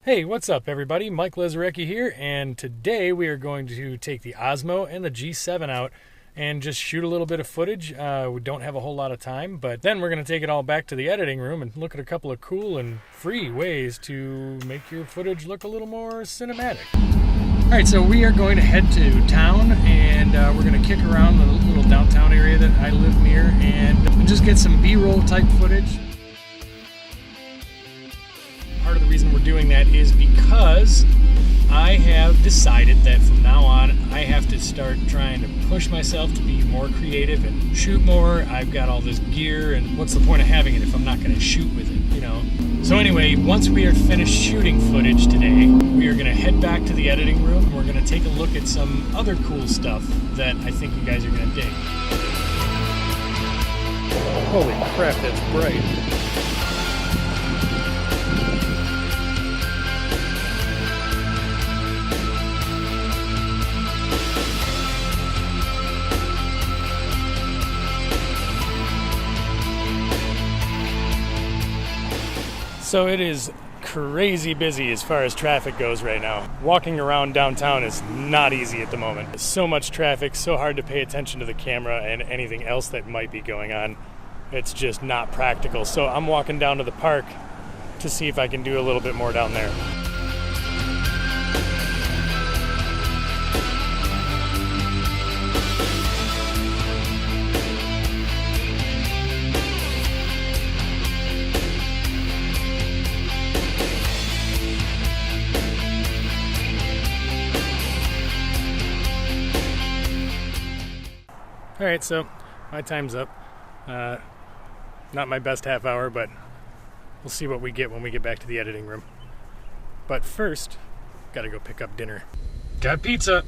Hey, what's up everybody? Mike Lazarecki here, and today we are going to take the Osmo and the G7 out and just shoot a little bit of footage. We don't have a whole lot of time, but then we're going to take it all back to the editing room and look at a couple of cool and free ways to make your footage look a little more cinematic. Alright, so we are going to head to town, and we're going to kick around the little downtown area that I live near and just get some B-roll type footage. Part of the reason we're doing that is because I have decided that from now on I have to start trying to push myself to be more creative and shoot more. I've got all this gear, and what's the point of having it if I'm not going to shoot with it, you know? So anyway, once we are finished shooting footage today, we are going to head back to the editing room. We're going to take a look at some other cool stuff that I think you guys are going to dig. Holy crap, that's bright. So it is crazy busy as far as traffic goes right now. Walking around downtown is not easy at the moment. There's so much traffic, so hard to pay attention to the camera and anything else that might be going on. It's just not practical. So I'm walking down to the park to see if I can do a little bit more down there. Alright, so my time's up. Not my best half hour, but we'll see what we get when we get back to the editing room. But first, gotta go pick up dinner. Got pizza!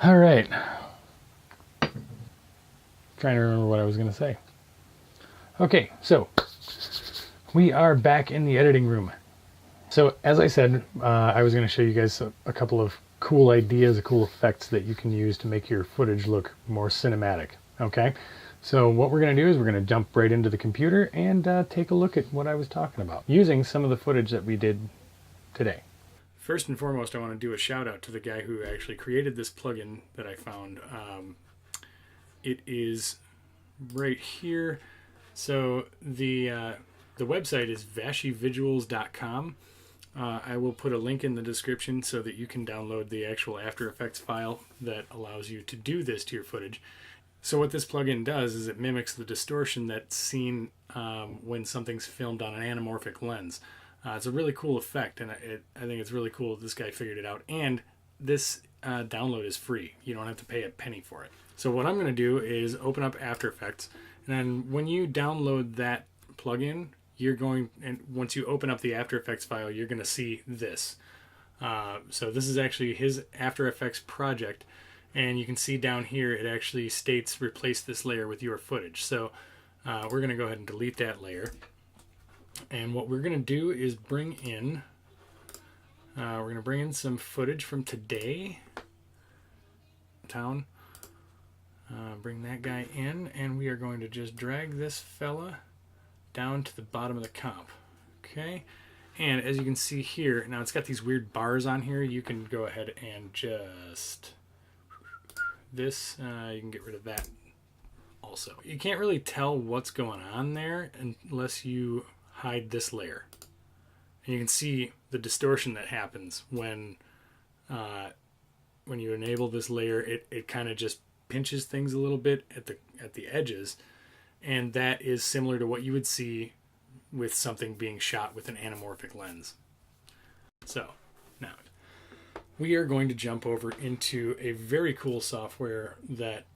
Alright. Trying to remember what I was gonna say. Okay, so we are back in the editing room. So as I said, I was going to show you guys a couple of cool ideas, cool effects that you can use to make your footage look more cinematic. Okay, so what we're going to do is we're going to jump right into the computer and take a look at what I was talking about, using some of the footage that we did today. First and foremost, I want to do a shout out to the guy who actually created this plugin that I found. It is right here. So the website is vashivisuals.com. I will put a link in the description so that you can download the actual After Effects file that allows you to do this to your footage. So what this plugin does is it mimics the distortion that's seen when something's filmed on an anamorphic lens. It's a really cool effect, and I think it's really cool that this guy figured it out. And this download is free. You don't have to pay a penny for it. So what I'm going to do is open up After Effects, and then when you download that plugin, you're going, and once you open up the After Effects file, you're going to see this. So this is actually his After Effects project, and you can see down here it actually states replace this layer with your footage. So we're going to go ahead and delete that layer, and what we're going to do is bring in some footage from today. Bring that guy in, and we are going to just drag this fella down to the bottom of the comp. Okay, and as you can see here, now it's got these weird bars on here. You can go ahead and just this, you can get rid of that also. You can't really tell what's going on there unless you hide this layer. And you can see the distortion that happens when you enable this layer. It kind of just pinches things a little bit at the edges. And that is similar to what you would see with something being shot with an anamorphic lens. So now we are going to jump over into a very cool software that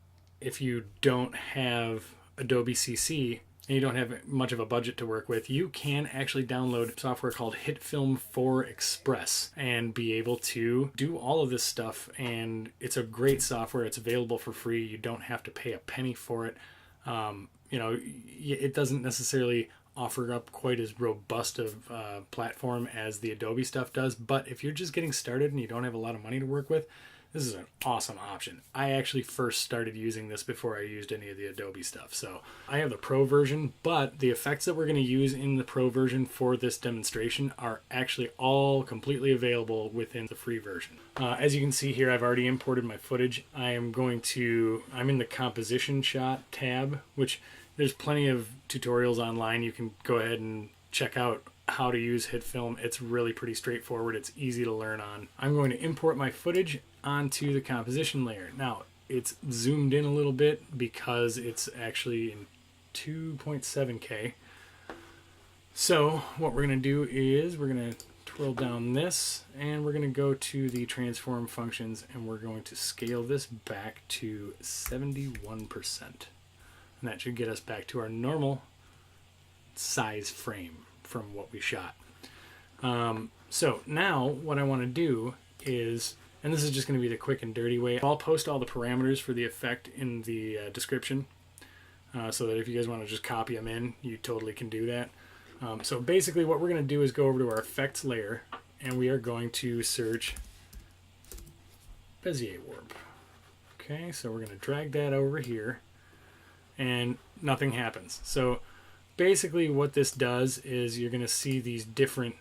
if you don't have Adobe CC and you don't have much of a budget to work with, you can actually download software called Hitfilm 4 Express and be able to do all of this stuff. And it's a great software. It's available for free. You don't have to pay a penny for it. It doesn't necessarily offer up quite as robust of platform as the Adobe stuff does, but if you're just getting started and you don't have a lot of money to work with, This is an awesome option. I actually first started using this before I used any of the Adobe stuff. So I have the Pro version, but the effects that we're going to use in the Pro version for this demonstration are actually all completely available within the free version. As you can see here, I've already imported my footage. I'm in the composition shot tab, which there's plenty of tutorials online. You can go ahead and check out how to use Hitfilm. It's really pretty straightforward. It's easy to learn on. I'm going to import my footage onto the composition layer. Now, it's zoomed in a little bit because it's actually in 2.7K. So what we're going to do is we're going to twirl down this, and we're going to go to the transform functions, and we're going to scale this back to 71%. And that should get us back to our normal size frame from what we shot. So now what I want to do is, and this is just going to be the quick and dirty way, I'll post all the parameters for the effect in the description, so that if you guys want to just copy them in, you totally can do that. So basically what we're going to do is go over to our effects layer, and we are going to search Bezier warp. Okay, so we're going to drag that over here, and nothing happens. So basically what this does is you're going to see these different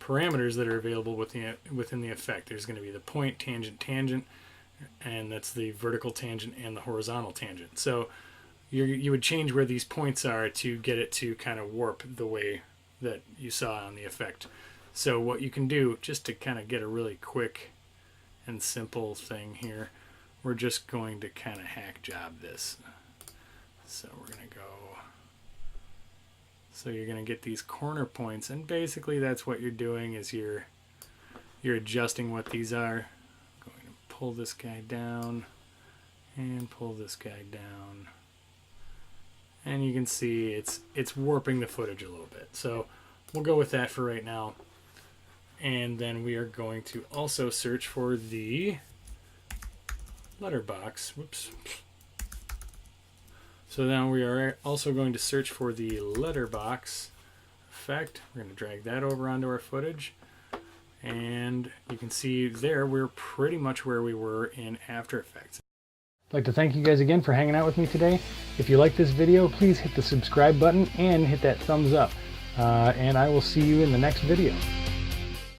parameters that are available within the effect. There's going to be the point, tangent, tangent, and that's the vertical tangent and the horizontal tangent. So you would change where these points are to get it to kind of warp the way that you saw on the effect. So what you can do, just to kind of get a really quick and simple thing here, we're just going to kind of hack job this. So we're going to go, so you're going to get these corner points, and basically that's what you're doing is you're adjusting what these are. I'm going to pull this guy down and pull this guy down, and you can see it's warping the footage a little bit. So we'll go with that for right now, and then we are going to also search for the letterbox. Whoops. So now we are also going to search for the letterbox effect. We're going to drag that over onto our footage, and you can see there we're pretty much where we were in After Effects. I'd like to thank you guys again for hanging out with me today. If you like this video, please hit the subscribe button and hit that thumbs up. And I will see you in the next video.